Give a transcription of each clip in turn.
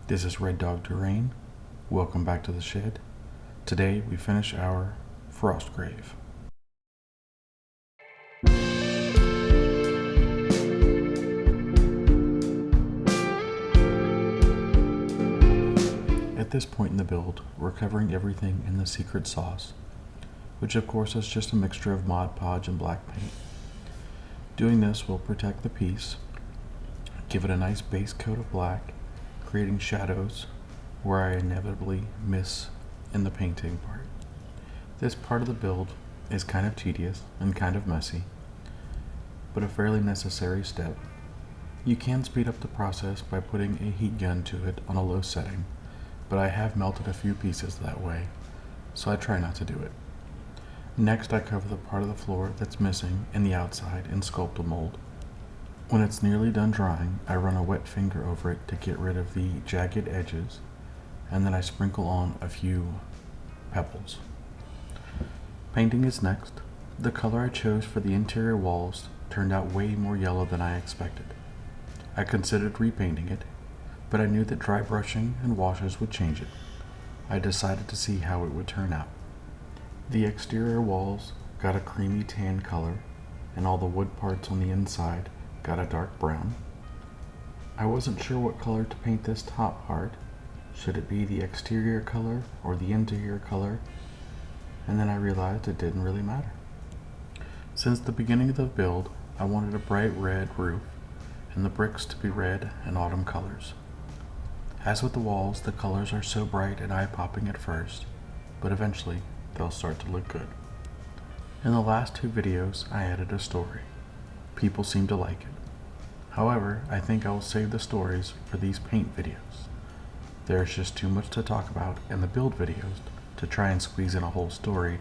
This is Red Dog Terrain. Welcome back to the shed. Today we finish our Frostgrave. At this point in the build, we're covering everything in the secret sauce, which of course is just a mixture of Mod Podge and black paint. Doing this will protect the piece, give it a nice base coat of black, creating shadows where I inevitably miss in the painting part. This part of the build is kind of tedious and kind of messy, but a fairly necessary step. You can speed up the process by putting a heat gun to it on a low setting, but I have melted a few pieces that way, so I try not to do it. Next, I cover the part of the floor that's missing in the outside in sculpted mold. When it's nearly done drying, I run a wet finger over it to get rid of the jagged edges, and then I sprinkle on a few pebbles. Painting is next. The color I chose for the interior walls turned out way more yellow than I expected. I considered repainting it, but I knew that dry brushing and washes would change it. I decided to see how it would turn out. The exterior walls got a creamy tan color, and all the wood parts on the inside got a dark brown. I wasn't sure what color to paint this top part. Should it be the exterior color or the interior color? And then I realized it didn't really matter. Since the beginning of the build, I wanted a bright red roof and the bricks to be red and autumn colors. As with the walls, the colors are so bright and eye-popping at first, but eventually they'll start to look good. In the last two videos, I added a story. People seem to like it. However, I think I will save the stories for these paint videos. There's just too much to talk about in the build videos to try and squeeze in a whole story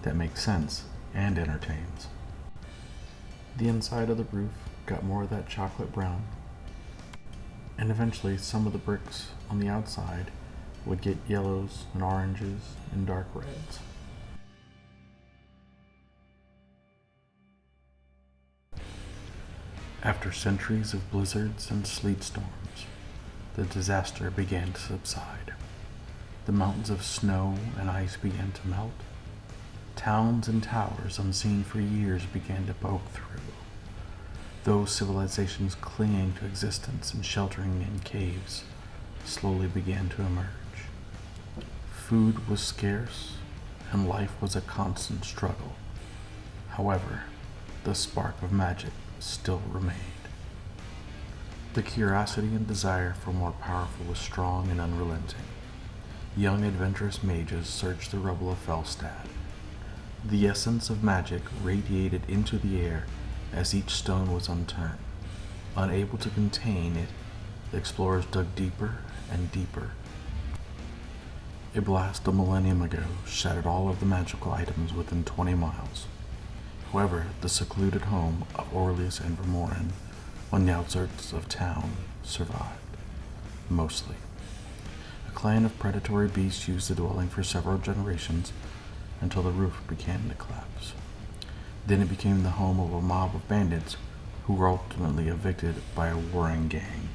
that makes sense and entertains. The inside of the roof got more of that chocolate brown, and eventually some of the bricks on the outside would get yellows and oranges and dark reds. After centuries of blizzards and sleet storms, the disaster began to subside. The mountains of snow and ice began to melt. Towns and towers unseen for years began to poke through. Those civilizations clinging to existence and sheltering in caves slowly began to emerge. Food was scarce, and life was a constant struggle. However, the spark of magic still remained. The curiosity and desire for more powerful was strong and unrelenting. Young adventurous mages searched the rubble of Felstad. The essence of magic radiated into the air as each stone was unturned. Unable to contain it, the explorers dug deeper and deeper. A blast a millennium ago shattered all of the magical items within 20 miles. However, the secluded home of Orlius and Vermorin on the outskirts of town survived, mostly. A clan of predatory beasts used the dwelling for several generations until the roof began to collapse. Then it became the home of a mob of bandits who were ultimately evicted by a warring gang.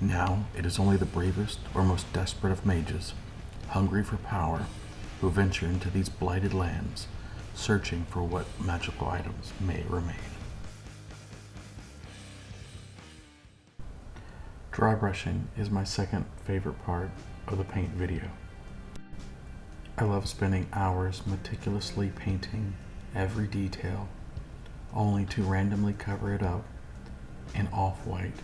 Now it is only the bravest or most desperate of mages, hungry for power, who venture into these blighted lands, searching for what magical items may remain. Dry brushing is my second favorite part of the paint video. I love spending hours meticulously painting every detail, only to randomly cover it up in off-white.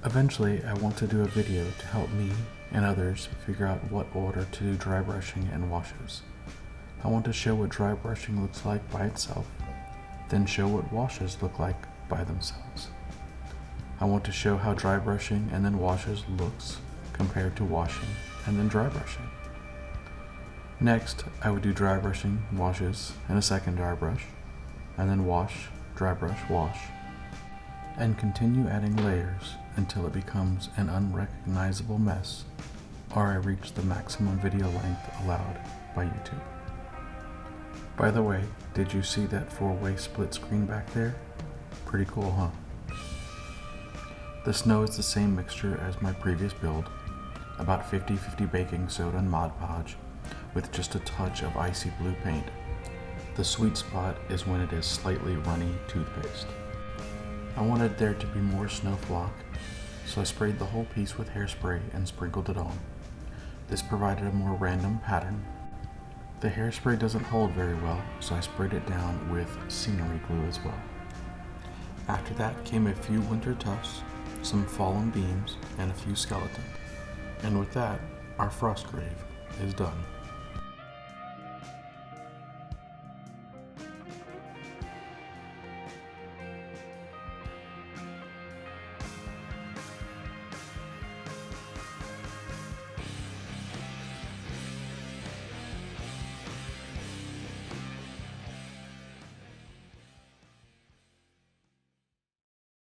Eventually, I want to do a video to help me and others figure out what order to do dry brushing and washes. I want to show what dry brushing looks like by itself, then show what washes look like by themselves. I want to show how dry brushing and then washes looks compared to washing and then dry brushing. Next, I would do dry brushing, washes, and a second dry brush, and then wash, dry brush, wash, and continue adding layers until it becomes an unrecognizable mess, or I reach the maximum video length allowed by YouTube. By the way, did you see that 4-way split screen back there? Pretty cool, huh? The snow is the same mixture as my previous build, about 50-50 baking soda and Mod Podge, with just a touch of icy blue paint. The sweet spot is when it is slightly runny toothpaste. I wanted there to be more snow flock, so I sprayed the whole piece with hairspray and sprinkled it on. This provided a more random pattern. The hairspray doesn't hold very well, so I sprayed it down with scenery glue as well. After that came a few winter tufts, some fallen beams, and a few skeletons. And with that, our Frostgrave is done.